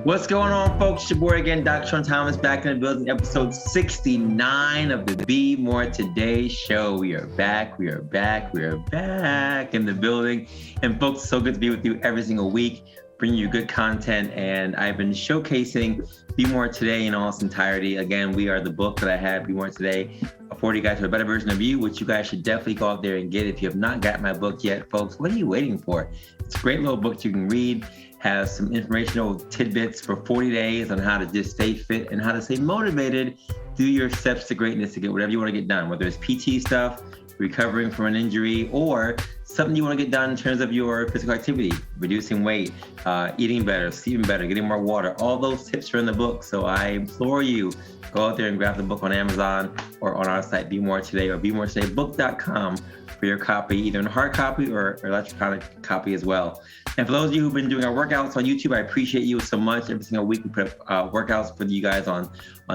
What's going on, folks? It's your boy again, Dr. Sean Thomas, back in the building, episode 69 of the Be More Today show. We are back in the building. And folks, it's so good to be with you every single week, bringing you good content. And I've been showcasing Be More Today in all its entirety. Again, we are the book that I have, Be More Today, afford you guys to a better version of you, which you guys should definitely go out there and get. If you have not got my book yet, folks, what are you waiting for? It's a great little book you can read. Has some informational tidbits for 40 days on how to just stay fit and how to stay motivated through your steps to greatness to get whatever you want to get done, whether it's PT stuff, recovering from an injury, or something you want to get done in terms of your physical activity, reducing weight, eating better, sleeping better, getting more water. All those tips are in the book. So I implore you, go out there and grab the book on Amazon or on our site, Be More Today or BeMoreTodayBook.com for your copy, either in hard copy or electronic copy as well. And for those of you who've been doing our workouts on YouTube, I appreciate you so much. Every single week we put up workouts for you guys on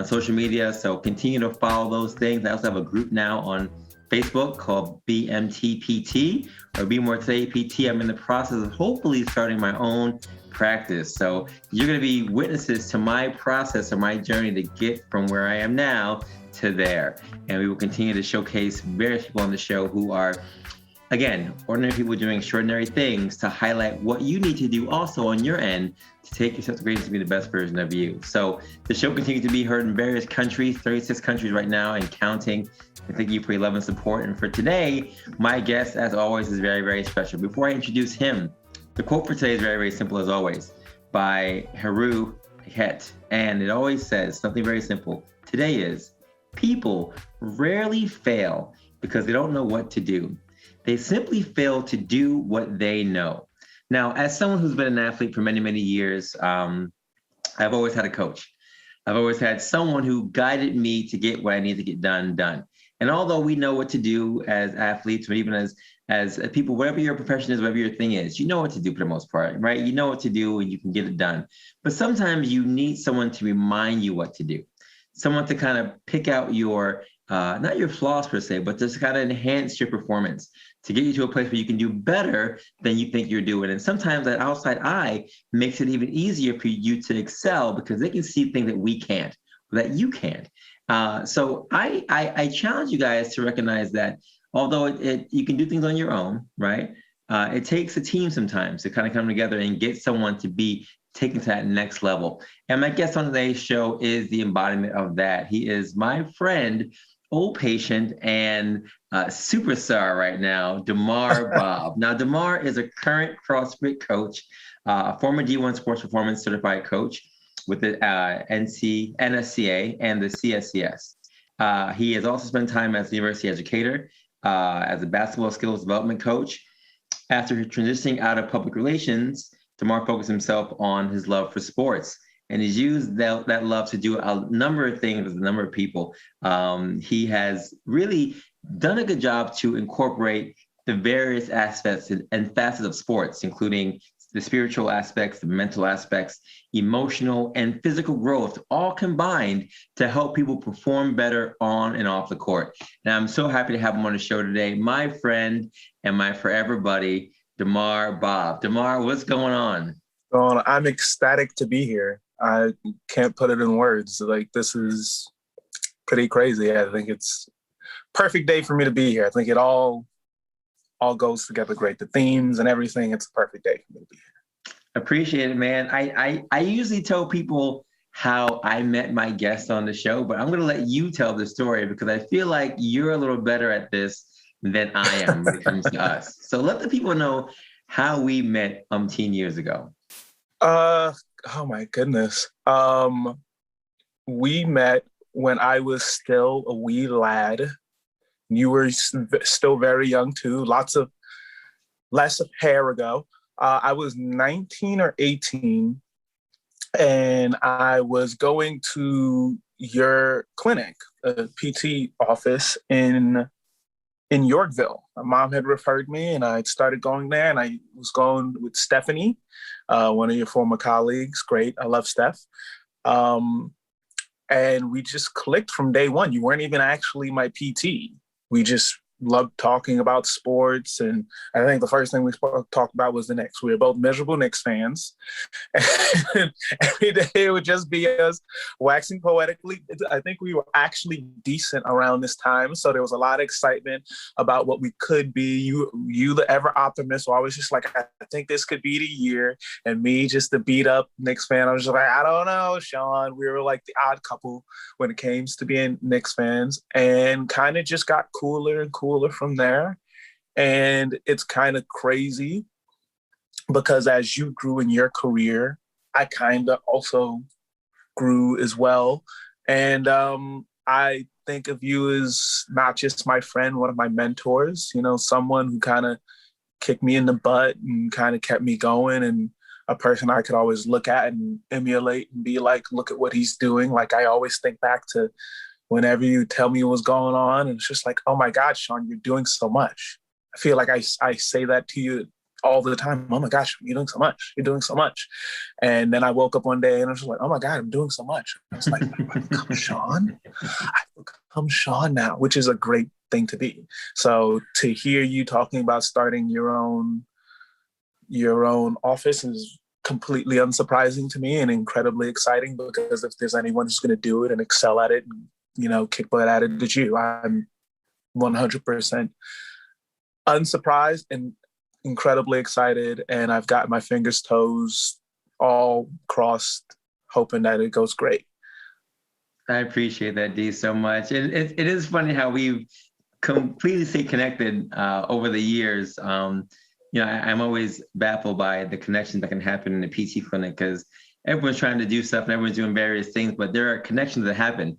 social media. So continue to follow those things. I also have a group now on Facebook called BMTPT or Be More Today PT. I'm in the process of hopefully starting my own practice. So you're going to be witnesses to my process or my journey to get from where I am now to there. And we will continue to showcase various people on the show who are, again, ordinary people doing extraordinary things to highlight what you need to do also on your end to take yourself to greatness to be the best version of you. So the show continues to be heard in various countries, 36 countries right now and counting. And thank you for your love and support. And for today, my guest, as always, is very, very special. Before I introduce him, the quote for today is very, very simple as always by Haru Het. And it always says something very simple. Today is, people rarely fail because they don't know what to do. They simply fail to do what they know. Now, as someone who's been an athlete for many, many years, I've always had a coach. I've always had someone who guided me to get what I need to get done. And although we know what to do as athletes, or even as people, whatever your profession is, whatever your thing is, you know what to do for the most part, right? You know what to do and you can get it done. But sometimes you need someone to remind you what to do. Someone to kind of pick out your, not your flaws per se, but just kind of enhance your performance, to get you to a place where you can do better than you think you're doing. And sometimes that outside eye makes it even easier for you to excel because they can see things that we can't, that you can't. So I challenge you guys to recognize that although you can do things on your own, right? It takes a team sometimes to kind of come together and get someone to be taken to that next level. And my guest on today's show is the embodiment of that. He is my friend, old patient, and superstar right now, Damar Bobb. Now, Damar is a current CrossFit coach, a former D1 sports performance certified coach with the NSCA and the CSCS. He has also spent time as a university educator, as a basketball skills development coach. After transitioning out of public relations, Damar focused himself on his love for sports. And he's used that love to do a number of things with a number of people. He has really done a good job to incorporate the various aspects and facets of sports, including the spiritual aspects, the mental aspects, emotional and physical growth, all combined to help people perform better on and off the court. And I'm so happy to have him on the show today, my friend and my forever buddy, Damar Bobb. Damar, what's going on? I'm ecstatic to be here. I can't put it in words. Like, this is pretty crazy. I think it's perfect day for me to be here. I think it all goes together great. The themes and everything, it's a perfect day for me to be here. Appreciate it, man. I usually tell people how I met my guest on the show, but I'm going to let you tell the story because I feel like you're a little better at this than I am when it comes to us. So let the people know how we met 10 years ago. Oh my goodness. We met when I was still a wee lad. You were still very young too. Less of hair ago. I was 19 or 18 and I was going to your clinic, a PT office in Yorkville. My mom had referred me and I started going there, and I was going with Stephanie, one of your former colleagues. Great. I love Steph. And we just clicked from day one. You weren't even actually my PT. We just loved talking about sports. And I think the first thing we talked about was the Knicks. We were both miserable Knicks fans. And every day it would just be us waxing poetically. I think we were actually decent around this time. So there was a lot of excitement about what we could be. You the ever optimist, were always just like, I think this could be the year. And me, just the beat up Knicks fan, I was just like, I don't know, Sean. We were like the odd couple when it came to being Knicks fans, and kind of just got cooler and cooler from there. And it's kind of crazy because as you grew in your career, I kind of also grew as well. And I think of you as not just my friend, one of my mentors, someone who kind of kicked me in the butt and kind of kept me going, and a person I could always look at and emulate and be like, look at what he's doing. Like, I always think back to whenever you tell me what's going on, and it's just like, oh my God, Sean, you're doing so much. I feel like I say that to you all the time. Oh my gosh, you're doing so much. You're doing so much. And then I woke up one day and I was like, oh my God, I'm doing so much. I was like, I've become Sean. I've become Sean now, which is a great thing to be. So to hear you talking about starting your own office is completely unsurprising to me and incredibly exciting, because if there's anyone who's going to do it and excel at it and, kick butt at it, it's you. I'm 100% unsurprised and incredibly excited, and I've got my fingers, toes all crossed, hoping that it goes great. I appreciate that, D, so much. And it is funny how we've completely stayed connected over the years. I'm always baffled by the connections that can happen in a PT clinic, because everyone's trying to do stuff and everyone's doing various things, but there are connections that happen.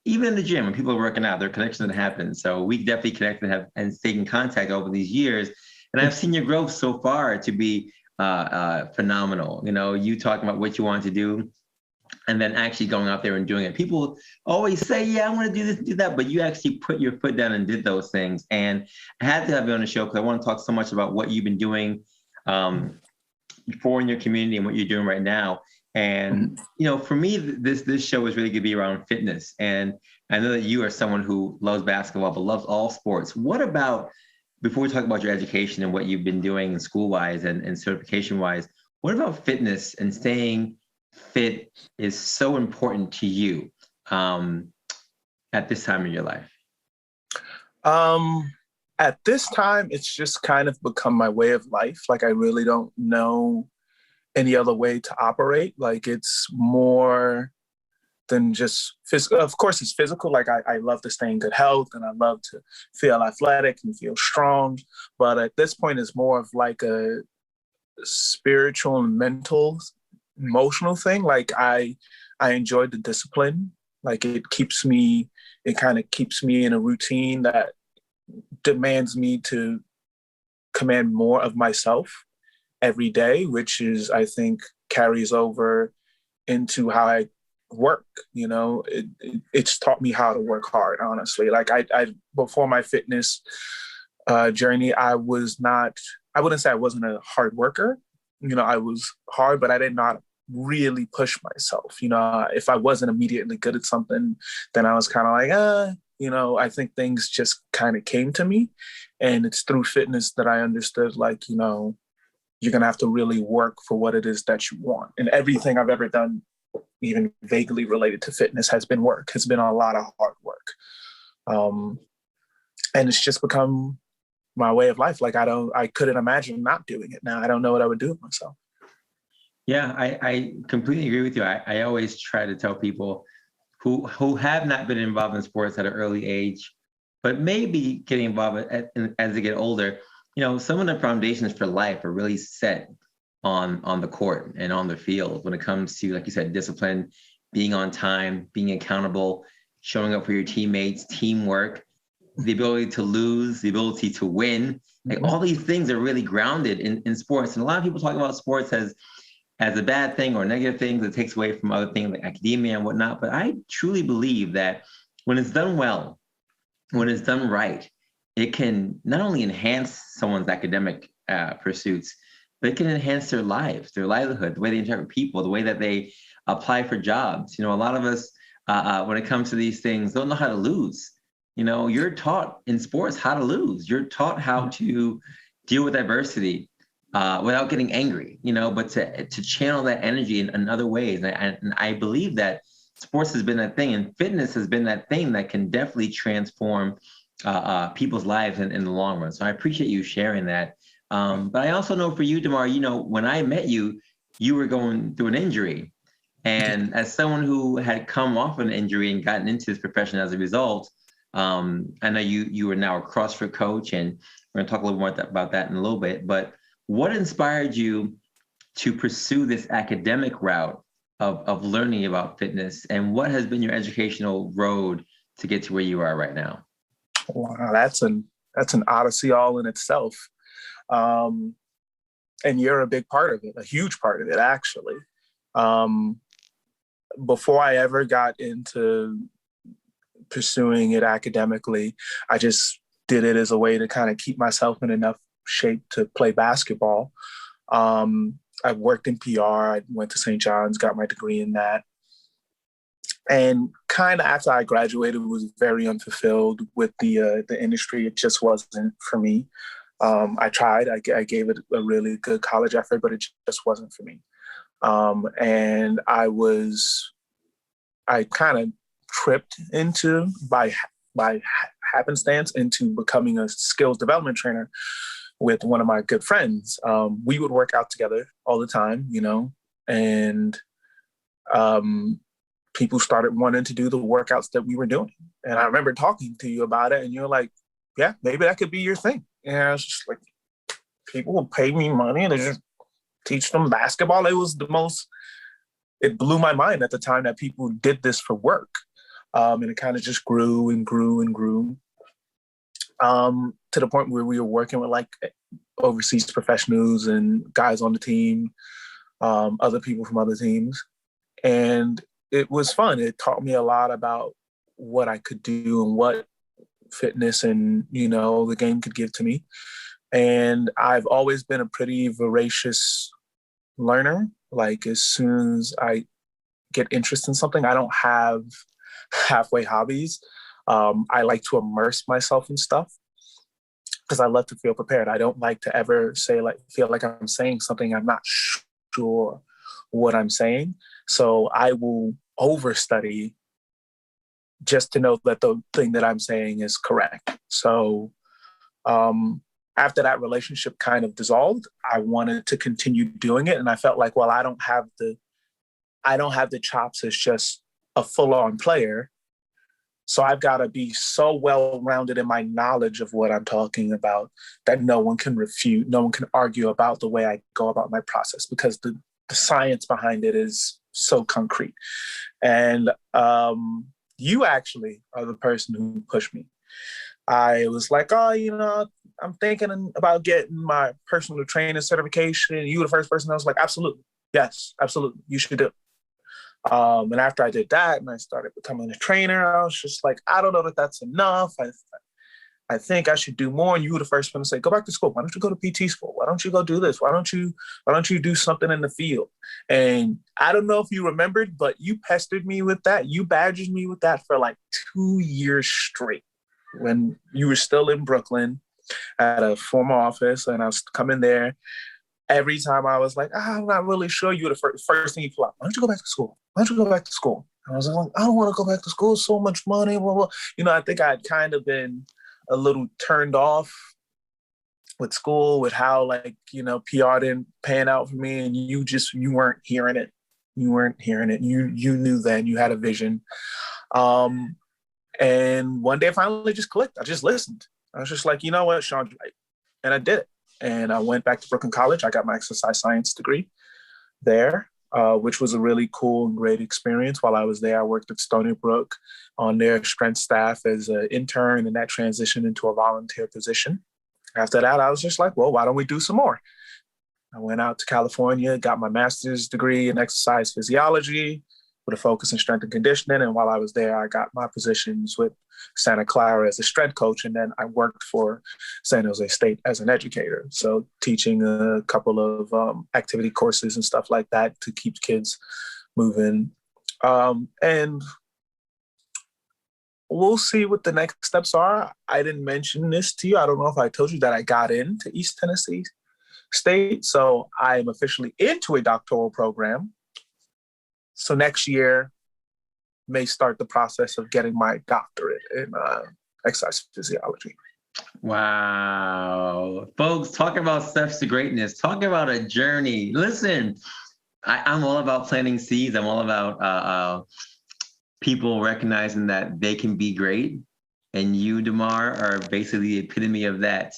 Even in the gym, when people are working out, there are connections that happen. So we definitely connected and stayed in contact over these years. And I've seen your growth so far to be phenomenal. You talking about what you want to do and then actually going out there and doing it. People always say, yeah, I want to do this, do that, but you actually put your foot down and did those things. And I had to have you on the show because I want to talk so much about what you've been doing for in your community and what you're doing right now. And, for me, this show is really going to be around fitness. And I know that you are someone who loves basketball, but loves all sports. What about, before we talk about your education and what you've been doing school-wise and certification-wise, what about fitness and staying fit is so important to you at this time in your life? At this time, it's just kind of become my way of life. Like, I really don't know any other way to operate. Like, it's more than just physical. Of course, it's physical. Like, I love to stay in good health and I love to feel athletic and feel strong. But at this point, it's more of like a spiritual and mental, emotional thing. Like, I enjoy the discipline. Like, it kind of keeps me in a routine that demands me to command more of myself every day, which is, I think, carries over into how I work. It's taught me how to work hard, honestly. Like, I before my fitness journey, I wouldn't say I wasn't a hard worker. I was hard, but I did not really push myself. If I wasn't immediately good at something, then I was kind of like, I think things just kind of came to me. And it's through fitness that I understood, like, you're going to have to really work for what it is that you want. And everything I've ever done, even vaguely related to fitness, has been a lot of hard work. And it's just become my way of life. Like, I couldn't imagine not doing it now. I don't know what I would do with myself. Yeah, I completely agree with you. I always try to tell people who have not been involved in sports at an early age, but maybe getting involved as they get older, some of the foundations for life are really set on the court and on the field when it comes to, like you said, discipline, being on time, being accountable, showing up for your teammates, teamwork, the ability to lose, the ability to win. Like, all these things are really grounded in sports. And a lot of people talk about sports as a bad thing or negative things that takes away from other things like academia and whatnot. But I truly believe that when it's done well, when it's done right, it can not only enhance someone's academic pursuits, but it can enhance their lives, their livelihood, the way they interact with people, the way that they apply for jobs. A lot of us, when it comes to these things, don't know how to lose. you're taught in sports how to lose. You're taught how to deal with adversity without getting angry, but to channel that energy in other ways. And I believe that sports has been that thing, and fitness has been that thing that can definitely transform people's lives in the long run. So I appreciate you sharing that. But I also know for you, Damar, when I met you, you were going through an injury. And as someone who had come off an injury and gotten into this profession as a result, I know you are now a CrossFit coach, and we're going to talk a little more about that in a little bit. But what inspired you to pursue this academic route of learning about fitness, and what has been your educational road to get to where you are right now? Wow, that's an odyssey all in itself. And you're a big part of it, a huge part of it, actually. Before I ever got into pursuing it academically, I just did it as a way to kind of keep myself in enough shape to play basketball. I worked in PR. I went to St. John's, got my degree in that. And kind of after I graduated, was very unfulfilled with the industry. It just wasn't for me. I tried. I gave it a really good college effort, but it just wasn't for me. And I kind of tripped into by happenstance into becoming a skills development trainer with one of my good friends. We would work out together all the time, and people started wanting to do the workouts that we were doing. And I remember talking to you about it, and you're like, yeah, maybe that could be your thing. And I was just like, people will pay me money to just teach them basketball. It blew my mind at the time that people did this for work. And it kind of just grew and grew and grew to the point where we were working with like overseas professionals and guys on the team, other people from other teams. And it was fun. It taught me a lot about what I could do and what fitness and, the game could give to me. And I've always been a pretty voracious learner. Like as soon as I get interested in something, I don't have halfway hobbies. I like to immerse myself in stuff because I love to feel prepared. I don't like to ever feel like I'm saying something I'm not sure what I'm saying. So I will overstudy just to know that the thing that I'm saying is correct. So after that relationship kind of dissolved, I wanted to continue doing it. And I felt like, well, I don't have the chops as just a full-on player. So I've got to be so well-rounded in my knowledge of what I'm talking about that no one can refute, no one can argue about the way I go about my process, because the science behind it is so concrete. And you actually are the person who pushed me. I was like, I'm thinking about getting my personal trainer certification. You were the first person I was like, absolutely. Yes, absolutely. You should do it. And after I did that and I started becoming a trainer, I was just like, I don't know that that's enough. I think I should do more. And you were the first one to say, go back to school. Why don't you go to PT school? Why don't you go do this? Why don't you do something in the field? And I don't know if you remembered, but you pestered me with that. You badgered me with that for like 2 years straight when you were still in Brooklyn at a former office. And I was coming there. Every time I was like, I'm not really sure, you were the first thing you pull out. Why don't you go back to school? Why don't you go back to school? And I was like, I don't want to go back to school. So much money. Blah, blah. I think I'd kind of been a little turned off with school, with how PR didn't pan out for me. And you weren't hearing it. You weren't hearing it. You knew then, you had a vision. And one day I finally just clicked. I just listened. I was just like, you know what, Sean, right? And I did it. And I went back to Brooklyn College. I got my exercise science degree there, which was a really cool and great experience. While I was there, I worked at Stony Brook on their strength staff as an intern, and that transitioned into a volunteer position. After that, I was just like, well, why don't we do some more? I went out to California, got my master's degree in exercise physiology with a focus in strength and conditioning. And while I was there, I got my positions with Santa Clara as a strength coach. And then I worked for San Jose State as an educator. So teaching a couple of activity courses and stuff like that to keep kids moving. And we'll see what the next steps are. I didn't mention this to you. I don't know if I told you that I got into East Tennessee State. So I am officially into a doctoral program. So next year may start the process of getting my doctorate in exercise physiology. Wow. Folks, talk about steps to greatness. Talk about a journey. Listen, I'm all about planting seeds. I'm all about people recognizing that they can be great. And you, Damar, are basically the epitome of that.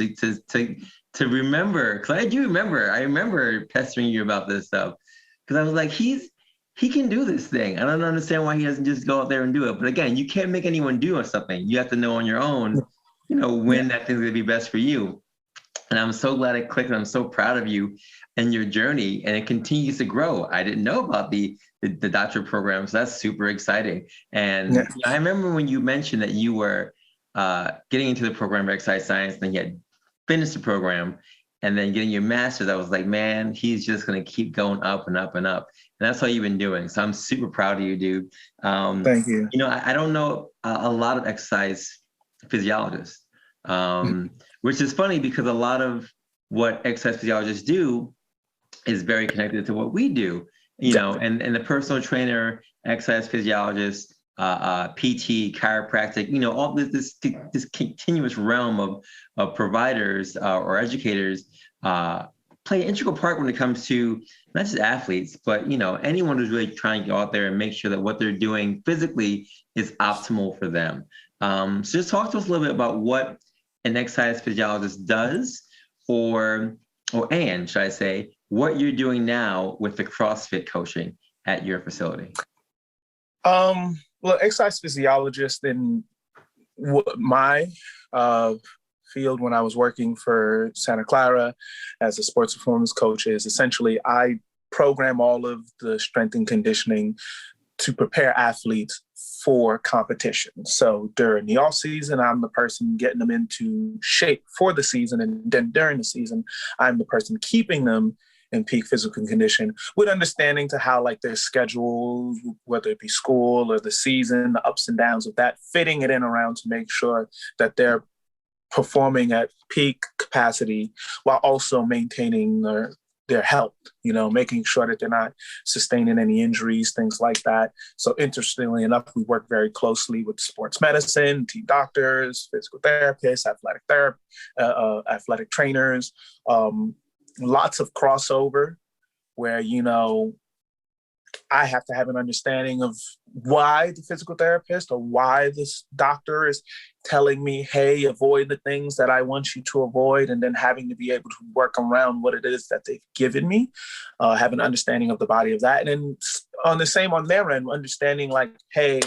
To remember, because I do remember, I remember pestering you about this stuff. Because I was like, he can do this thing. I don't understand why he doesn't just go out there and do it. But again, you can't make anyone do something. You have to know on your own, when that thing's gonna be best for you. And I'm so glad it clicked. And I'm so proud of you and your journey. And it continues to grow. I didn't know about the doctorate program. So that's super exciting. And I remember when you mentioned that you were getting into the program of exercise science, and then you had finished the program and then getting your master's. I was like, man, he's just going to keep going up and up and up. And that's all you've been doing. So I'm super proud of you, dude. Thank you. I don't know a lot of exercise physiologists, which is funny because a lot of what exercise physiologists do is very connected to what we do, and the personal trainer, exercise physiologist, PT, chiropractic, all this continuous realm of providers or educators play an integral part when it comes to not just athletes, but anyone who's really trying to go out there and make sure that what they're doing physically is optimal for them. So just talk to us a little bit about what an exercise physiologist does, and should I say, what you're doing now with the CrossFit coaching at your facility. Well, exercise physiologist in my field when I was working for Santa Clara as a sports performance coach is essentially I program all of the strength and conditioning to prepare athletes for competition. So during the off season, I'm the person getting them into shape for the season. And then during the season, I'm the person keeping them in peak physical condition with understanding to how their schedule, whether it be school or the season, the ups and downs of that, fitting it in around to make sure that they're performing at peak capacity while also maintaining their health, making sure that they're not sustaining any injuries, things like that. So interestingly enough, we work very closely with sports medicine, team doctors, physical therapists, athletic trainers, lots of crossover where, I have to have an understanding of why the physical therapist or why this doctor is telling me, hey, avoid the things that I want you to avoid, and then having to be able to work around what it is that they've given me, have an understanding of the body of that. And then on their end, understanding hey,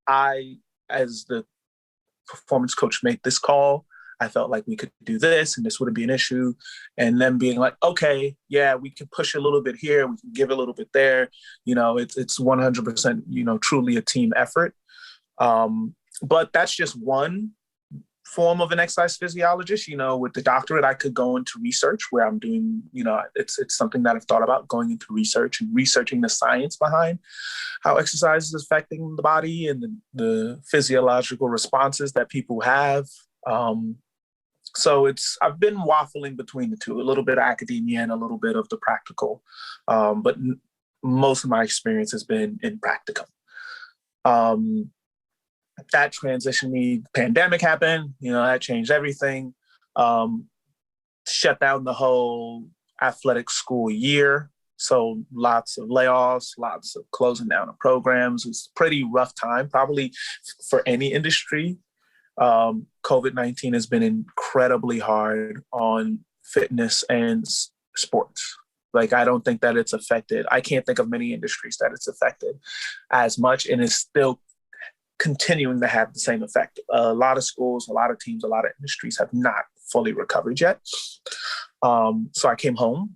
I, as the performance coach, make this call. I felt like we could do this and this wouldn't be an issue. And then being like, okay, yeah, we can push a little bit here. We can give a little bit there. It's 100%, truly a team effort. But that's just one form of an exercise physiologist. With the doctorate, I could go into research where I'm doing, it's something that I've thought about going into research and researching the science behind how exercise is affecting the body and the physiological responses that people have. So I've been waffling between the two, a little bit of academia and a little bit of the practical. But most of my experience has been in practicum. That transitioned me, pandemic happened, that changed everything. Shut down the whole athletic school year. So lots of layoffs, lots of closing down of programs. It's a pretty rough time, probably for any industry. COVID-19 has been incredibly hard on fitness and sports. I don't think that it's affected. I can't think of many industries that it's affected as much, and it's still continuing to have the same effect. A lot of schools, a lot of teams, a lot of industries have not fully recovered yet. So I came home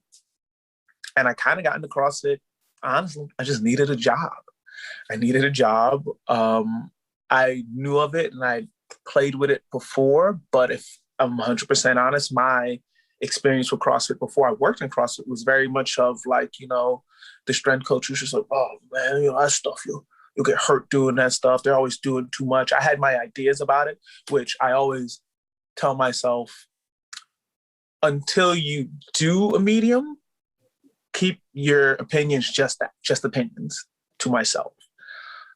and I kind of got into CrossFit. Honestly, I just needed a job. I knew of it and I played with it before, but if I'm 100% honest, my experience with CrossFit before I worked in CrossFit was very much of the strength coach was just like, oh man, that stuff, you'll get hurt doing that stuff. They're always doing too much. I had my ideas about it, which I always tell myself, until you do a medium, keep your opinions just opinions to myself.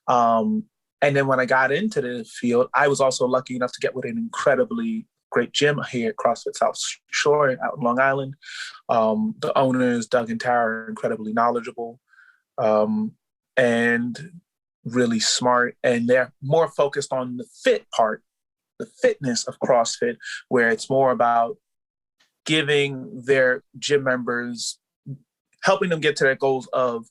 And then when I got into the field, I was also lucky enough to get with an incredibly great gym here at CrossFit South Shore out in Long Island. The owners, Doug and Tara, are incredibly knowledgeable and really smart. And they're more focused on the fit part, the fitness of CrossFit, where it's more about giving their gym members, helping them get to their goals of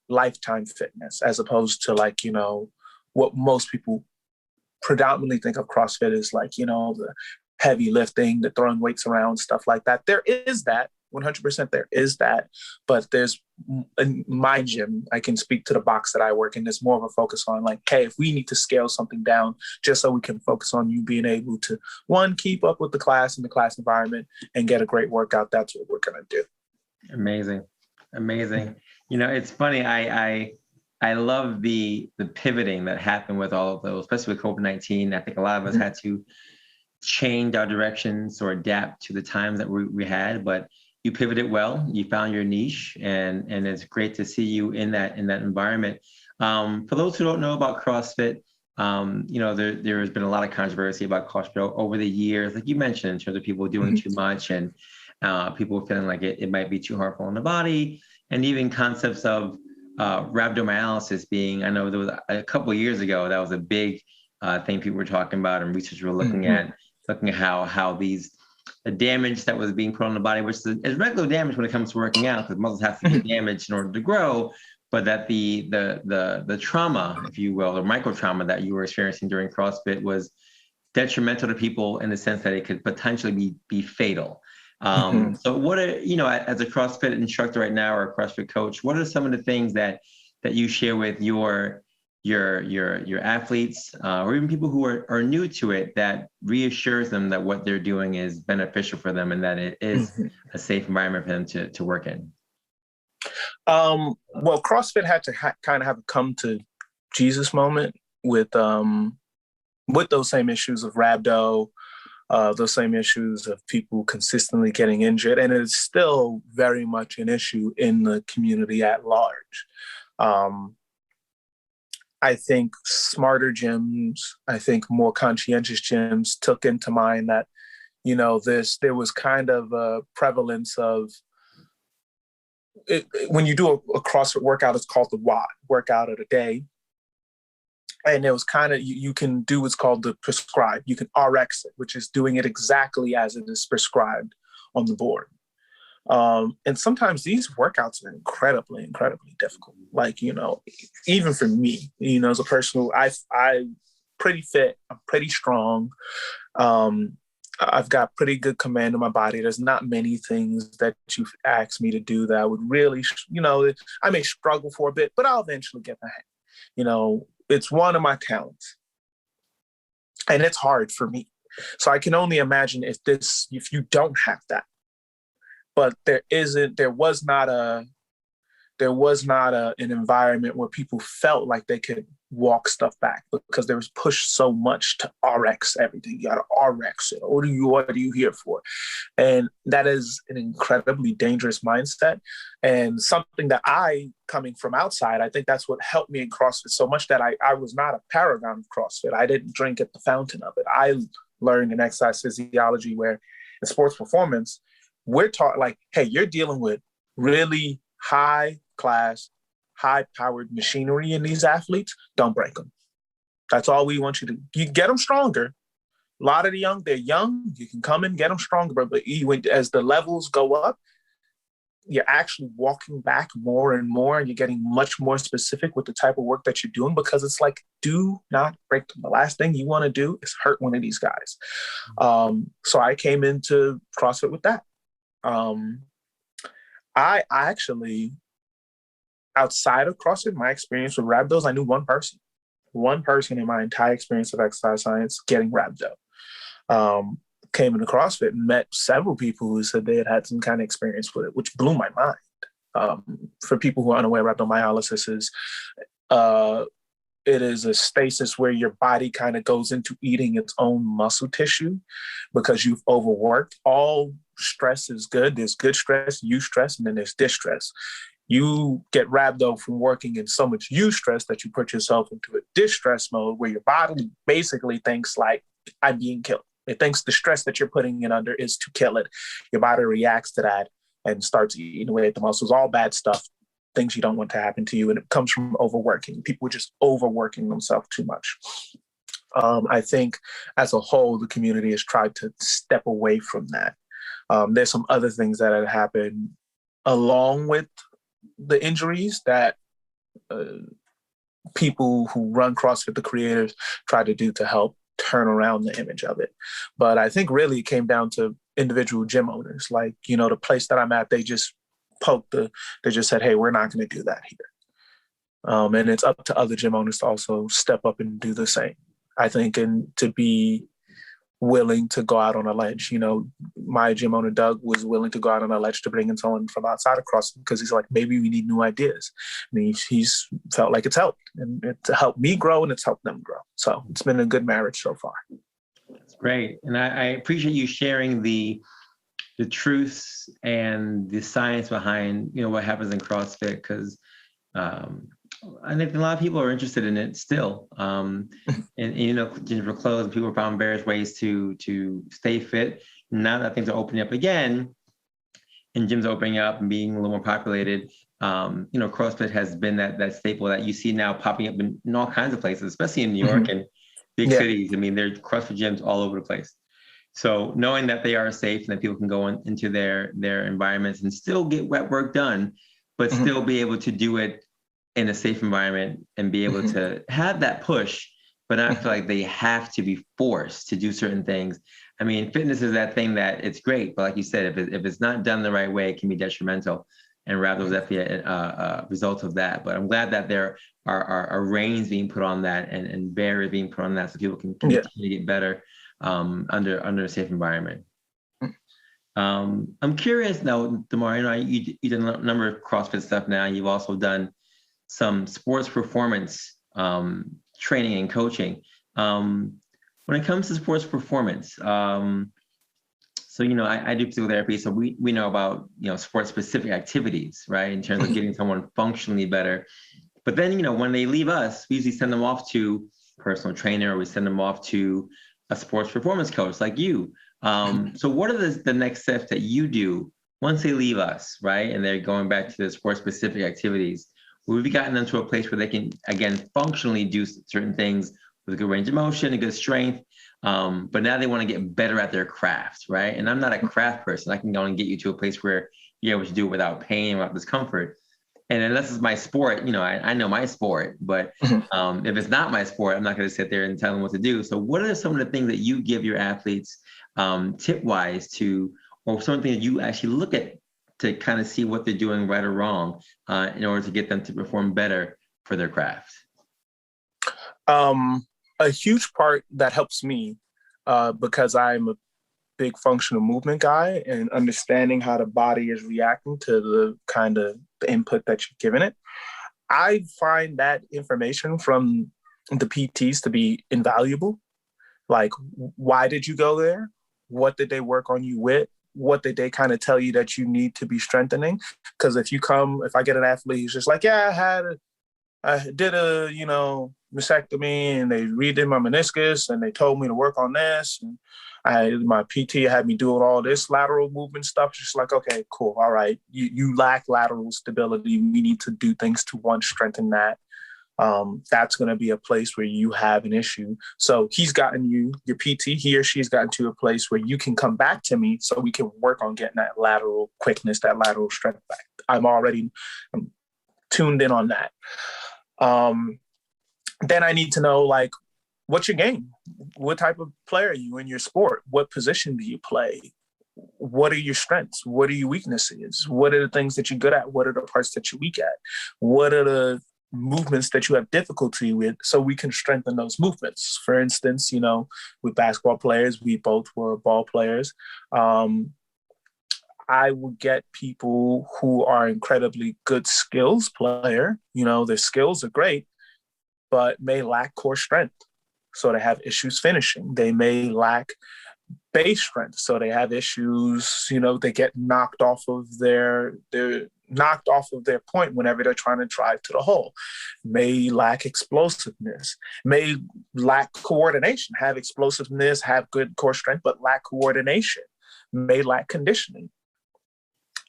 lifetime fitness, as opposed to like, you know, what most people predominantly think of CrossFit is like, you know, the heavy lifting, the throwing weights around, stuff like that. There is that, 100% there is that, but there's, in my gym, I can speak to the box that I work in, there's more of a focus on like, hey, if we need to scale something down just so we can focus on you being able to, one, keep up with the class and the class environment and get a great workout, that's what we're going to do. Amazing. You know, it's funny. I love the pivoting that happened with all of those, especially with COVID-19. I think a lot of us had to change our directions or adapt to the times that we had, but you pivoted well. You found your niche, and it's great to see you in that environment. For those who don't know about CrossFit, you know, there has been a lot of controversy about CrossFit over the years, like you mentioned, in terms of people doing too much and people feeling like it might be too harmful on the body, and even concepts of rhabdomyolysis being, I know there was a couple of years ago, that was a big thing people were talking about, and researchers were looking at how the damage that was being put on the body, which is regular damage when it comes to working out, because muscles have to get damaged in order to grow, but that the trauma, if you will, or micro trauma that you were experiencing during CrossFit was detrimental to people in the sense that it could potentially be fatal. So what are, you know, as a CrossFit instructor right now, or a CrossFit coach, what are some of the things that you share with your athletes, or even people who are new to it, that reassures them that what they're doing is beneficial for them and that it is a safe environment for them to work in? Well, CrossFit had to kind of have a come to Jesus moment with those same issues of rhabdo, those same issues of people consistently getting injured. And it's still very much an issue in the community at large. I think smarter gyms, I think more conscientious gyms took into mind that, you know, there was kind of a prevalence of it, when you do a CrossFit workout, it's called the WOD, workout of the day. And it was kind of, you can do what's called the prescribed. You can RX it, which is doing it exactly as it is prescribed on the board. And sometimes these workouts are incredibly, incredibly difficult. Like, you know, even for me, you know, as a person who I'm pretty fit, I'm pretty strong. I've got pretty good command of my body. There's not many things that you've asked me to do that I would really, you know, I may struggle for a bit, but I'll eventually get the hang. You know, it's one of my talents. And it's hard for me. So I can only imagine if you don't have that. But there was not an environment where people felt like they could walk stuff back, because there was pushed so much to RX everything. You got to RX it. What are you here for? And that is an incredibly dangerous mindset, and something that coming from outside, I think that's what helped me in CrossFit so much, that I was not a paragon of CrossFit. I didn't drink at the fountain of it. I learned in exercise physiology, where in sports performance, we're taught like, hey, you're dealing with really high class, high powered machinery in these athletes. Don't break them. That's all we want you to do. You get them stronger. A lot of they're young. You can come and get them stronger, but as the levels go up, you're actually walking back more and more, and you're getting much more specific with the type of work that you're doing, because it's like, do not break them. The last thing you want to do is hurt one of these guys. So I came into CrossFit with that. I actually, outside of CrossFit, my experience with rhabdos, I knew one person in my entire experience of exercise science getting rhabdo. Came into CrossFit and met several people who said they had some kind of experience with it, which blew my mind. For people who are unaware, rhabdomyolysis is it is a stasis where your body kind of goes into eating its own muscle tissue because you've overworked. All stress is good. There's good stress, eustress, and then there's distress. You get rhabdo from working in so much eustress that you put yourself into a distress mode where your body basically thinks like, I'm being killed. It thinks the stress that you're putting it under is to kill it. Your body reacts to that and starts eating away at the muscles, all bad stuff, things you don't want to happen to you. And it comes from overworking. People are just overworking themselves too much. I think as a whole, the community has tried to step away from that. There's some other things that have happened along with the injuries that people who run CrossFit, the creators, try to do to help turn around the image of it. But I think really it came down to individual gym owners. Like, the place that I'm at, they just they just said, hey, we're not going to do that here. And it's up to other gym owners to also step up and do the same, I think, and to be willing to go out on a ledge. My gym owner, Doug, was willing to go out on a ledge to bring in someone from outside of CrossFit because he's like, maybe we need new ideas. And he's felt like it's helped. And it's helped me grow and it's helped them grow. So it's been a good marriage so far. That's great. And I appreciate you sharing the truths and the science behind, what happens in CrossFit, because I think a lot of people are interested in it still. And gyms were closed. People found various ways to stay fit. Now that things are opening up again, and gyms are opening up and being a little more populated, CrossFit has been that staple that you see now popping up in all kinds of places, especially in New York and big cities. I mean, there are CrossFit gyms all over the place. So knowing that they are safe and that people can go into their environments and still get wet work done, but still be able to do it in a safe environment and be able to have that push, but not feel like they have to be forced to do certain things. I mean, fitness is that thing that it's great, but like you said, if it's not done the right way, it can be detrimental. And rhabdo is definitely a result of that. But I'm glad that there are reins being put on that and barriers being put on that so people can continue to get better under a safe environment. I'm curious now, Damar, you did a number of CrossFit stuff now. You've also done some sports performance training and coaching. When it comes to sports performance, so, I do physical therapy, so we know about, sports specific activities, right? In terms of getting someone functionally better. But then, when they leave us, we usually send them off to a personal trainer, or we send them off to a sports performance coach like you. So what are the next steps that you do once they leave us, right? And they're going back to the sports specific activities. We've gotten them to a place where they can, again, functionally do certain things with a good range of motion, a good strength. But now they want to get better at their craft, right? And I'm not a craft person. I can go and get you to a place where you're able to do it without pain, without discomfort. And unless it's my sport, I know my sport, but if it's not my sport, I'm not going to sit there and tell them what to do. So what are some of the things that you give your athletes tip-wise or something that you actually look at to kind of see what they're doing right or wrong in order to get them to perform better for their craft? A huge part that helps me because I'm a big functional movement guy and understanding how the body is reacting to the kind of the input that you're giving it. I find that information from the PTs to be invaluable. Like, why did you go there? What did they work on you with? What did they kind of tell you that you need to be strengthening? Because if I get an athlete who's just like, I did a, mastectomy and they redid my meniscus and they told me to work on this. And my PT had me doing all this lateral movement stuff. Just like, okay, cool. All right. You lack lateral stability. We need to do things to strengthen that. That's going to be a place where you have an issue. So he's gotten you, your PT, he or she's gotten to a place where you can come back to me so we can work on getting that lateral quickness, that lateral strength back. I'm tuned in on that. Then I need to know, like, what's your game? What type of player are you in your sport? What position do you play? What are your strengths? What are your weaknesses? What are the things that you're good at? What are the parts that you're weak at? What are the movements that you have difficulty with so we can strengthen those movements? For instance, with basketball players, we both were ball players. I would get people who are incredibly good skills player. Their skills are great, but may lack core strength. So they have issues finishing. They may lack base strength. So they have issues, they get knocked off of their point whenever they're trying to drive to the hole. May lack explosiveness, may lack coordination, have explosiveness, have good core strength, but lack coordination, may lack conditioning.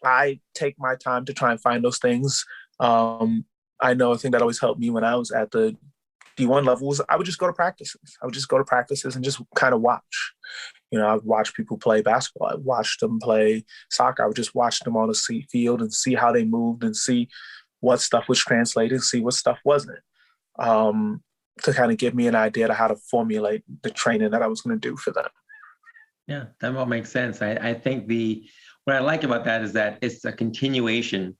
I take my time to try and find those things. I know a thing that always helped me when I was at the D1 level was I would just go to practices. And just kind of watch. I would watch people play basketball. I watched them play soccer. I would just watch them on the field and see how they moved and see what stuff was translated and see what stuff wasn't, to kind of give me an idea of how to formulate the training that I was going to do for them. Yeah, that all makes sense. I think what I like about that is that it's a continuation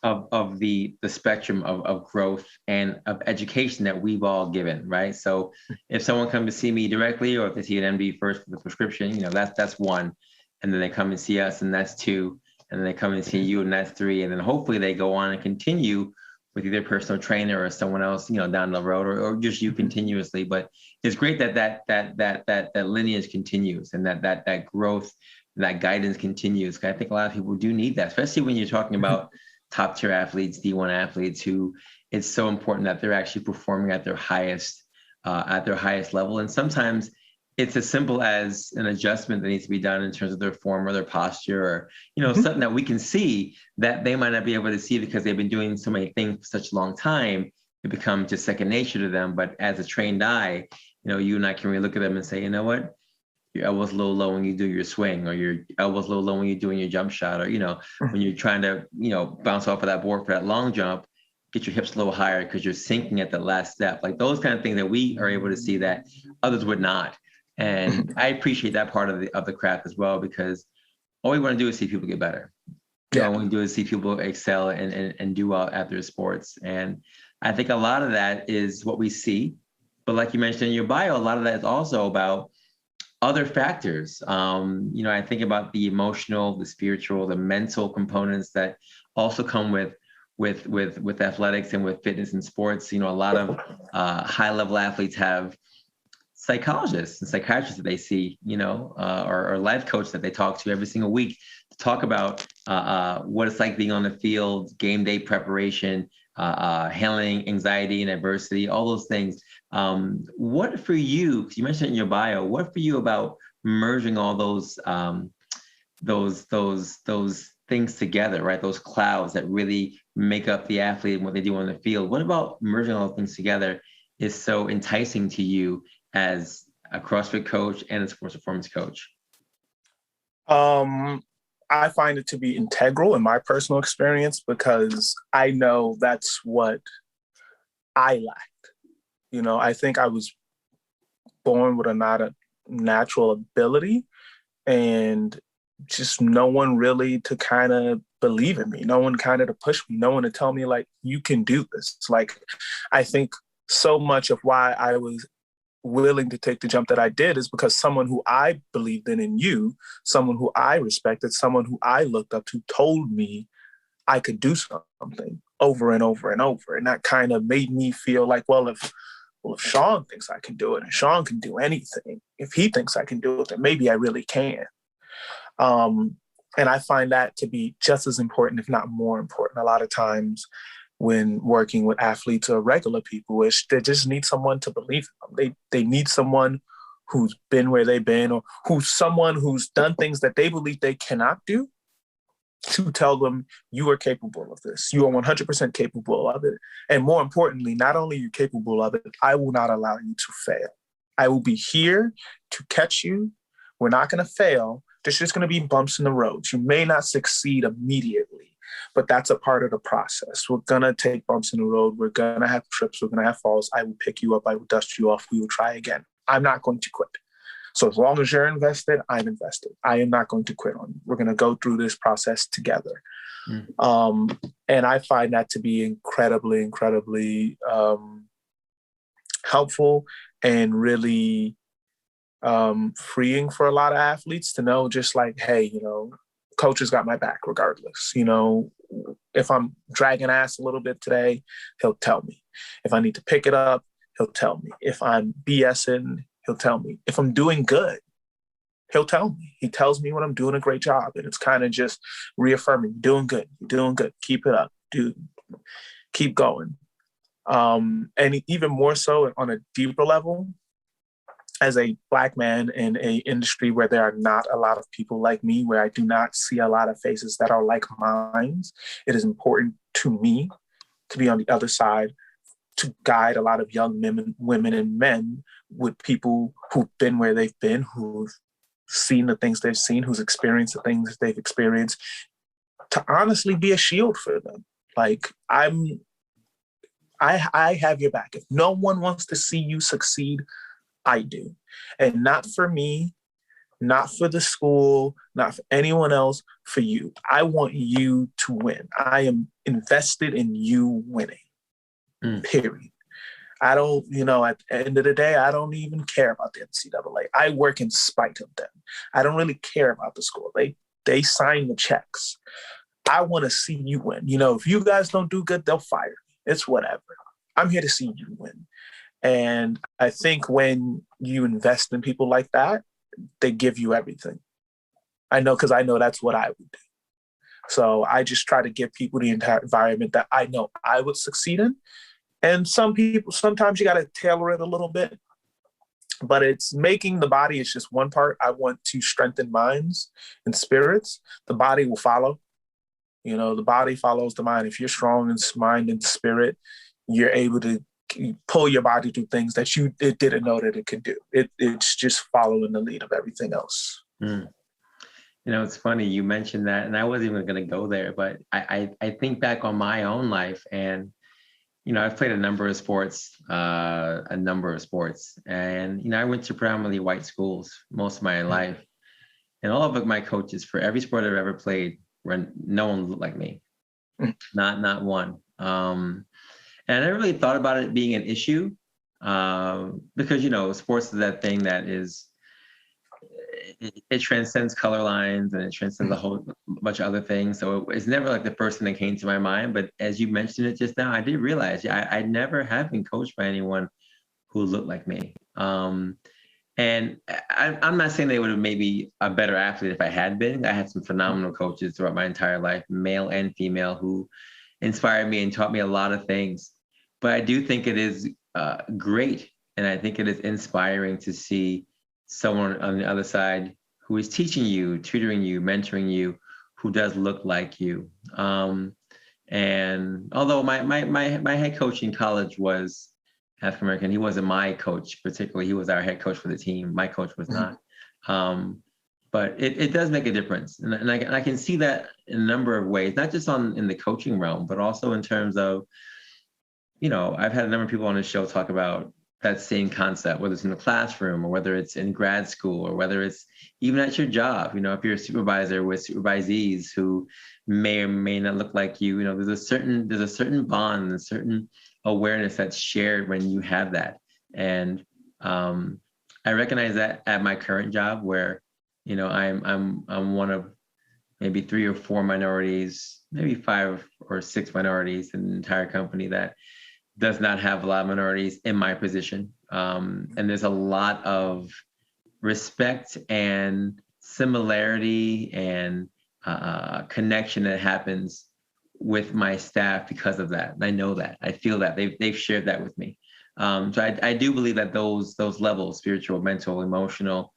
of the spectrum of growth and of education that we've all given, right? So if someone comes to see me directly, or if they see an MD first with a prescription, that's one. And then they come and see us, and that's two. And then they come and see you, and that's three. And then hopefully they go on and continue with either personal trainer or someone else, down the road, or just you continuously. But it's great that lineage continues, and that growth, that guidance continues. I think a lot of people do need that, especially when you're talking about top tier athletes, D1 athletes, who it's so important that they're actually performing at their highest level. And sometimes it's as simple as an adjustment that needs to be done in terms of their form or their posture, or, something that we can see that they might not be able to see because they've been doing so many things for such a long time. It becomes just second nature to them. But as a trained eye, you and I can really look at them and say, you know what? Your elbow's a little low when you do your swing, or your elbow's a little low when you're doing your jump shot, or, when you're trying to, bounce off of that board for that long jump, get your hips a little higher because you're sinking at the last step. Like those kind of things that we are able to see that others would not. And I appreciate that part of the craft as well, because all we want to do is see people get better. All we do is see people excel and do well at their sports. And I think a lot of that is what we see. But like you mentioned in your bio, a lot of that is also about other factors. I think about the emotional, the spiritual, the mental components that also come with athletics and with fitness and sports. A lot of high level athletes have psychologists and psychiatrists that they see, or life coach that they talk to every single week to talk about what it's like being on the field, game day preparation, handling anxiety and adversity, all those things. What for you, because you mentioned in your bio, what for you about merging all those things together, right? Those clouds that really make up the athlete and what they do on the field. What about merging all those things together is so enticing to you as a CrossFit coach and a sports performance coach? I find it to be integral in my personal experience, because I know that's what I lacked. I think I was born with not a natural ability, and just no one really to kind of believe in me, no one kind of to push me, no one to tell me like, you can do this. Like, I think so much of why I was willing to take the jump that I did is because someone who I believed in you, someone who I respected, someone who I looked up to told me I could do something over and over and over. And that kind of made me feel like, well, if Sean thinks I can do it, and Sean can do anything, if he thinks I can do it, then maybe I really can. And I find that to be just as important, if not more important, a lot of times when working with athletes or regular people, is they just need someone to believe in them. They need someone who's been where they've been, or someone who's done things that they believe they cannot do, to tell them, you are capable of this. You are 100% capable of it. And more importantly, not only are you capable of it, I will not allow you to fail. I will be here to catch you. We're not going to fail. There's just going to be bumps in the road. You may not succeed immediately, but that's a part of the process. We're going to take bumps in the road. We're going to have trips. We're going to have falls. I will pick you up. I will dust you off. We will try again. I'm not going to quit. So as long as you're invested, I'm invested. I am not going to quit on you. We're going to go through this process together. And I find that to be incredibly, incredibly helpful and really freeing for a lot of athletes to know, just like, hey, coach has got my back regardless. If I'm dragging ass a little bit today, he'll tell me. If I need to pick it up, he'll tell me. If I'm BSing, he'll tell me. If I'm doing good, he'll tell me. He tells me when I'm doing a great job. And it's kind of just reaffirming, you're doing good. Keep it up, dude. Keep going. And even more so on a deeper level, as a Black man in an industry where there are not a lot of people like me, where I do not see a lot of faces that are like mine, it is important to me to be on the other side, to guide a lot of young women and men with people who've been where they've been, who've seen the things they've seen, who's experienced the things they've experienced, to honestly be a shield for them. Like, I have your back. If no one wants to see you succeed, I do. And not for me, not for the school, not for anyone else, for you. I want you to win. I am invested in you winning, period. I don't, at the end of the day, I don't even care about the NCAA. I work in spite of them. I don't really care about the school. They sign the checks. I want to see you win. If you guys don't do good, they'll fire me. It's whatever. I'm here to see you win. And I think when you invest in people like that, they give you everything. I know, because I know that's what I would do. So I just try to give people the entire environment that I know I would succeed in. And sometimes you got to tailor it a little bit, but it's making the body is just one part. I want to strengthen minds and spirits. The body will follow. The body follows the mind. If you're strong in mind and spirit, you're able to pull your body to things that it didn't know that it could do. It's just following the lead of everything else. It's funny you mentioned that, and I wasn't even going to go there, but I think back on my own life, and I've played a number of sports, and I went to predominantly white schools most of my life, and all of my coaches for every sport I've ever played, no one looked like me, not one. And I never really thought about it being an issue, because, sports is that thing that it transcends color lines, and it transcends a whole bunch of other things. So it's never like the first thing that came to my mind. But as you mentioned it just now, I did realize I never have been coached by anyone who looked like me. And I'm not saying they would have made me a better athlete if I had been. I had some phenomenal coaches throughout my entire life, male and female, who inspired me and taught me a lot of things. But I do think it is great, and I think it is inspiring to see someone on the other side who is teaching you, tutoring you, mentoring you, who does look like you. And although my head coach in college was African American, he wasn't my coach particularly. He was our head coach for the team. My coach was not. But it does make a difference, and I can see that in a number of ways, not just in the coaching realm, but also in terms of, I've had a number of people on the show talk about that same concept, whether it's in the classroom or whether it's in grad school or whether it's even at your job. If you're a supervisor with supervisees who may or may not look like you, there's a certain bond, a certain awareness that's shared when you have that. And I recognize that at my current job, where I'm one of maybe 3 or 4 minorities, maybe 5 or 6 minorities in the entire company that does not have a lot of minorities in my position. And there's a lot of respect and similarity and connection that happens with my staff because of that. And I know that. I feel that. They've shared that with me. So I do believe that those levels, spiritual, mental, emotional,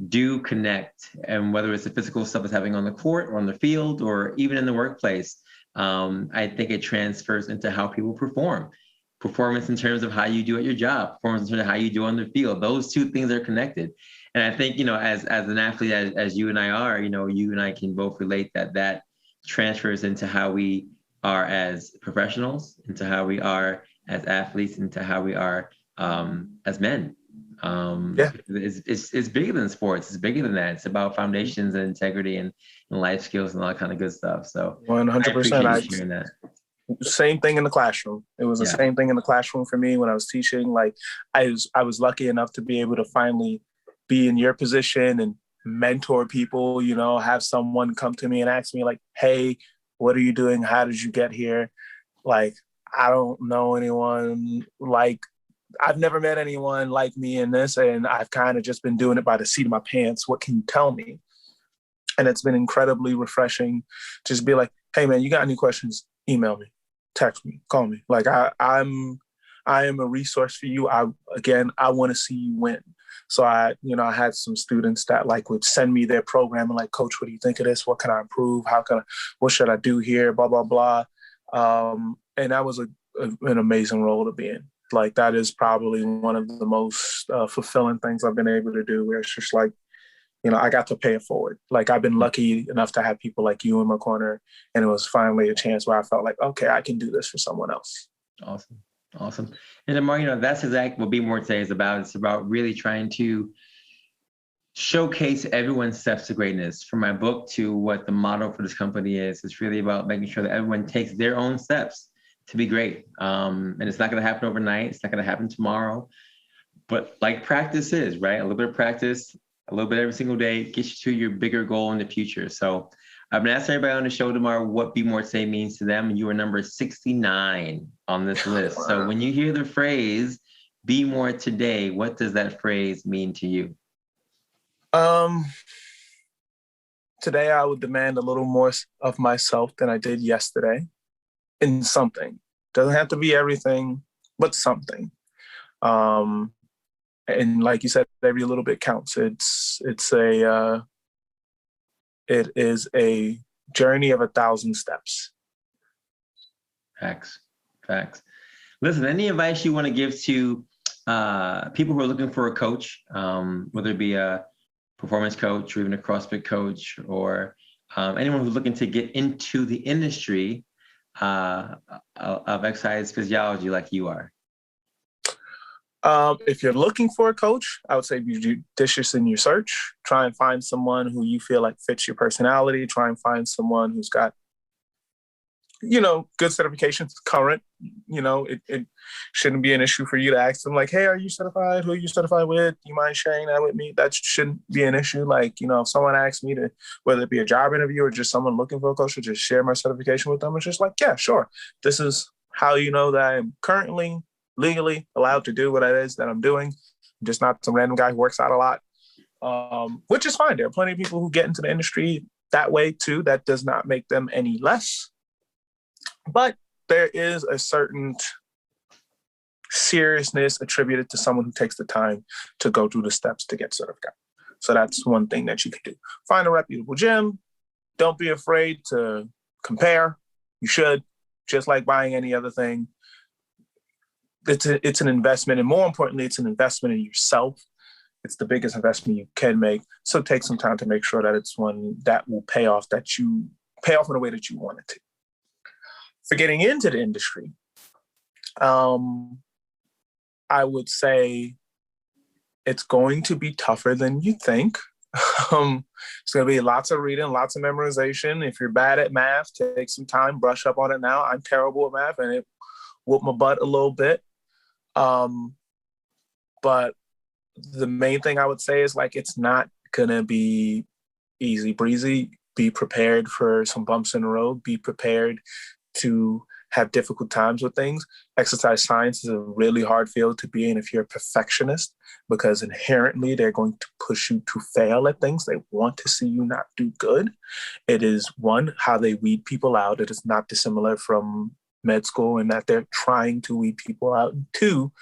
do connect. And whether it's the physical stuff that's happening on the court or on the field or even in the workplace, I think it transfers into how people perform. Performance in terms of how you do at your job, performance in terms of how you do on the field. Those two things are connected. And I think, as an athlete, as you and I are, you and I can both relate that transfers into how we are as professionals, into how we are as athletes, into how we are as men. It's bigger than sports. It's bigger than that. It's about foundations and integrity and life skills and all that kind of good stuff. So 100%. I appreciate you sharing that. Same thing in the classroom. It was the same thing in the classroom for me when I was teaching. Like I was lucky enough to be able to finally be in your position and mentor people, have someone come to me and ask me like, hey, what are you doing? How did you get here? Like, I don't know anyone like, I've never met anyone like me in this, and I've kind of just been doing it by the seat of my pants. What can you tell me? And it's been incredibly refreshing to just be like, hey man, you got any questions? Email me, text me, call me. Like I am a resource for you. I want to see you win. So I had some students that like would send me their program and like, coach, what do you think of this? What can I improve? What should I do here? Blah, blah, blah. And that was an amazing role to be in. Like that is probably one of the most fulfilling things I've been able to do, where it's just like, I got to pay it forward. Like I've been lucky enough to have people like you in my corner, and it was finally a chance where I felt like, okay, I can do this for someone else. Awesome. And Damar, that's exactly what Be More Today is about. It's about really trying to showcase everyone's steps to greatness. From my book to what the motto for this company is, it's really about making sure that everyone takes their own steps to be great. And it's not going to happen overnight. It's not going to happen tomorrow. But like practice is, right? A little bit of practice, a little bit every single day gets you to your bigger goal in the future. So I've been asking everybody on the show tomorrow what Be More Today means to them. And you are number 69 on this list. So when you hear the phrase Be More Today, what does that phrase mean to you? Today I would demand a little more of myself than I did yesterday in something. Doesn't have to be everything, but something. And like you said, every little bit counts. It is a journey of 1,000 steps. Facts. Listen, any advice you want to give to people who are looking for a coach, whether it be a performance coach or even a CrossFit coach, or anyone who's looking to get into the industry of exercise physiology like you are? If you're looking for a coach, I would say be judicious in your search. Try and find someone who you feel like fits your personality. Try and find someone who's got, good certifications, current. It shouldn't be an issue for you to ask them like, hey, are you certified? Who are you certified with? Do you mind sharing that with me? That shouldn't be an issue. Like, if someone asks me to, whether it be a job interview or just someone looking for a coach, to just share my certification with them, it's just like, yeah, sure. This is how you know that I'm currently legally allowed to do what it is that I'm doing. I'm just not some random guy who works out a lot, which is fine. There are plenty of people who get into the industry that way too. That does not make them any less. But there is a certain seriousness attributed to someone who takes the time to go through the steps to get certified. So that's one thing that you can do. Find a reputable gym. Don't be afraid to compare. You should, just like buying any other thing. It's an investment, and more importantly, it's an investment in yourself. It's the biggest investment you can make. So take some time to make sure that it's one that will pay off, that you pay off in a way that you want it to. For getting into the industry, I would say it's going to be tougher than you think. It's going to be lots of reading, lots of memorization. If you're bad at math, take some time, brush up on it now. I'm terrible at math, and it whooped my butt a little bit. But the main thing I would say is like, it's not going to be easy breezy. Be prepared for some bumps in the road. Be prepared to have difficult times with things. Exercise science is a really hard field to be in if you're a perfectionist, because inherently they're going to push you to fail at things. They want to see you not do good. It is one, how they weed people out. It is not dissimilar from med school in that they're trying to weed people out. And two,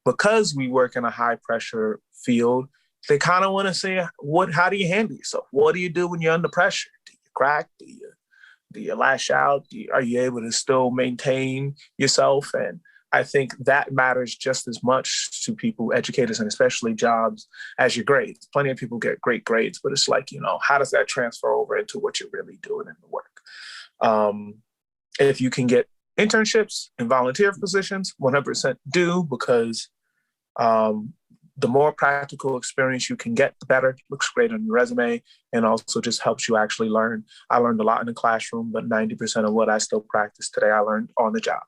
because we work in a high pressure field, they kind of want to say, how do you handle yourself? What do you do when you're under pressure? Do you crack? Do you lash out? Are you able to still maintain yourself? And I think that matters just as much to people, educators, and especially jobs, as your grades. Plenty of people get great grades, but it's like, how does that transfer over into what you're really doing in the work? If you can get internships and volunteer positions, 100% do, because the more practical experience you can get, the better. It looks great on your resume, and also just helps you actually learn. I learned a lot in the classroom, but 90% of what I still practice today, I learned on the job.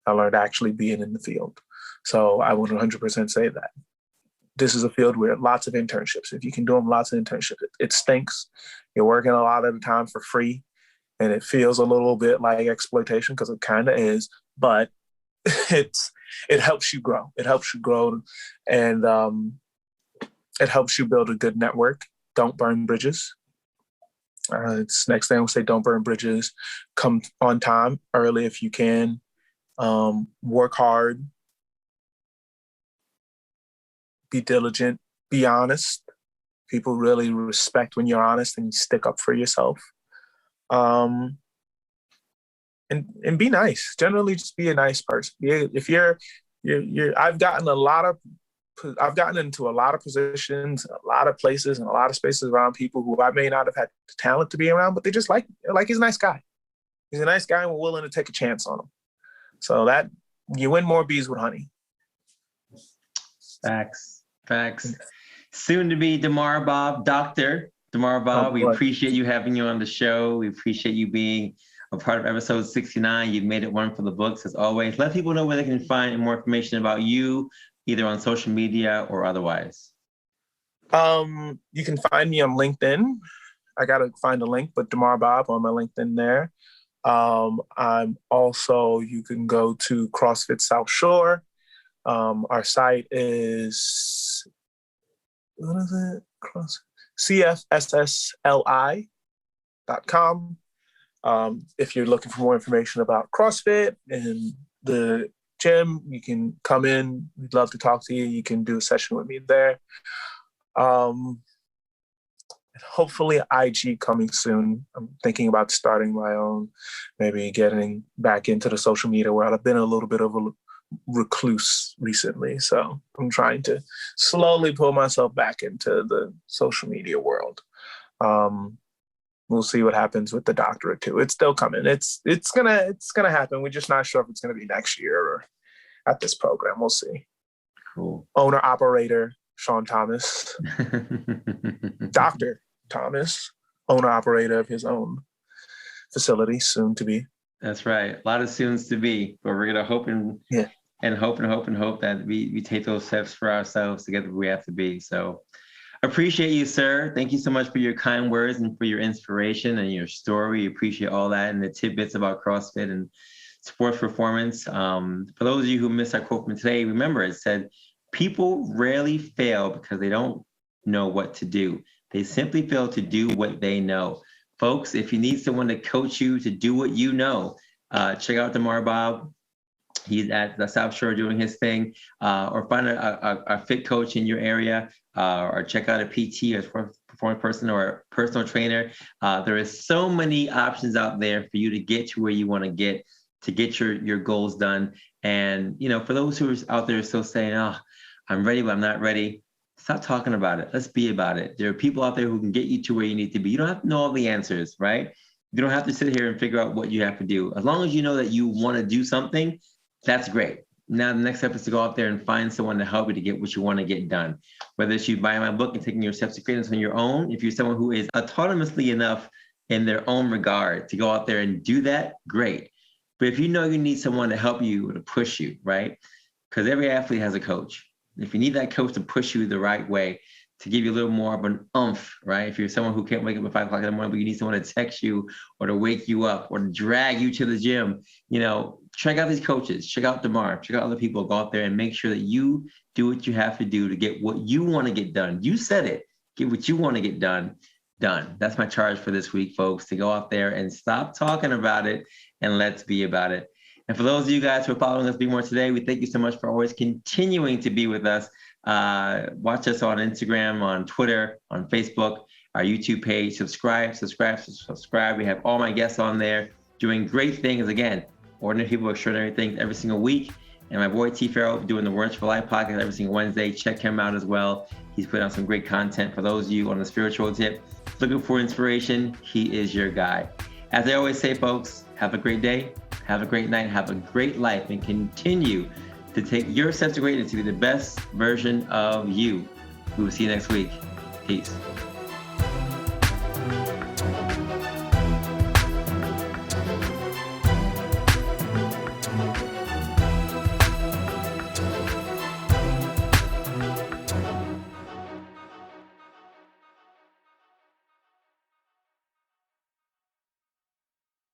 I learned actually being in the field. So I would 100% say that. This is a field where lots of internships. If you can do them, lots of internships. It stinks. You're working a lot of the time for free, and it feels a little bit like exploitation, because it kind of is. but it helps you grow. It helps you grow, and it helps you build a good network. Don't burn bridges. It's next thing I would say, don't burn bridges. Come on time, early if you can. Work hard. Be diligent. Be honest. People really respect when you're honest and you stick up for yourself. And be nice. Generally, just be a nice person. If you're I've gotten into a lot of positions, a lot of places, and a lot of spaces around people who I may not have had the talent to be around, but they just like he's a nice guy. He's a nice guy, and we're willing to take a chance on him. So that you win more bees with honey. Facts. Soon to be Damar Bobb, Dr. Damar Bobb. We appreciate you having you on the show. We appreciate you being a part of episode 69. You've made it one for the books as always. Let people know where they can find more information about you, either on social media or otherwise. You can find me on LinkedIn. I got to find a link, but Damar Bobb on my LinkedIn there. I'm also, you can go to CrossFit South Shore. Our site is, what is it? CSCSLI.com. If you're looking for more information about CrossFit and the gym, you can come in. We'd love to talk to you. You can do a session with me there. Hopefully IG coming soon. I'm thinking about starting my own, maybe getting back into the social media world. I've been a little bit of a recluse recently, so I'm trying to slowly pull myself back into the social media world. We'll see what happens with the doctorate too. It's still coming. It's gonna happen. We're just not sure if it's gonna be next year or at this program. We'll see. Cool. Owner operator Sean Thomas, Dr. Thomas, owner operator of his own facility, soon to be. That's right. A lot of soons to be, but we're gonna hope and hope that we take those steps for ourselves to get where we have to be. So appreciate you, sir. Thank you so much for your kind words and for your inspiration and your story. Appreciate all that and the tidbits about CrossFit and sports performance. For those of you who missed our quote from today, remember it said, people rarely fail because they don't know what to do. They simply fail to do what they know. Folks, if you need someone to coach you to do what you know, check out Damar Bobb. He's at the South Shore doing his thing, or find a fit coach in your area, or check out a PT or performance person or a personal trainer. There is so many options out there for you to get to where you want to get your goals done. And, for those who are out there still saying, oh, I'm ready, but I'm not ready. Stop talking about it. Let's be about it. There are people out there who can get you to where you need to be. You don't have to know all the answers, right? You don't have to sit here and figure out what you have to do. As long as you know that you want to do something, that's great. Now, the next step is to go out there and find someone to help you to get what you want to get done. Whether it's you buying my book and taking your steps to greatness on your own, if you're someone who is autonomously enough in their own regard to go out there and do that, great. But if you know you need someone to help you, to push you, right? Because every athlete has a coach. If you need that coach to push you the right way, to give you a little more of an oomph, right? If you're someone who can't wake up at 5 o'clock in the morning, but you need someone to text you or to wake you up or to drag you to the gym, check out these coaches, check out Damar, check out other people, go out there and make sure that you do what you have to do to get what you want to get done. You said it, get what you want to get done. That's my charge for this week, folks, to go out there and stop talking about it and let's be about it. And for those of you guys who are following us Be More today, we thank you so much for always continuing to be with us. Watch us on Instagram, on Twitter, on Facebook, our YouTube page. Subscribe. We have all my guests on there doing great things. Again, ordinary people, extraordinary things every single week. And my boy T. Farrell doing the Words for Life podcast every single Wednesday. Check him out as well. He's putting out some great content for those of you on the spiritual tip. Looking for inspiration, he is your guy. As I always say, folks, have a great day, have a great night, have a great life, and continue to take your steps to greatness to be the best version of you. We will see you next week. Peace.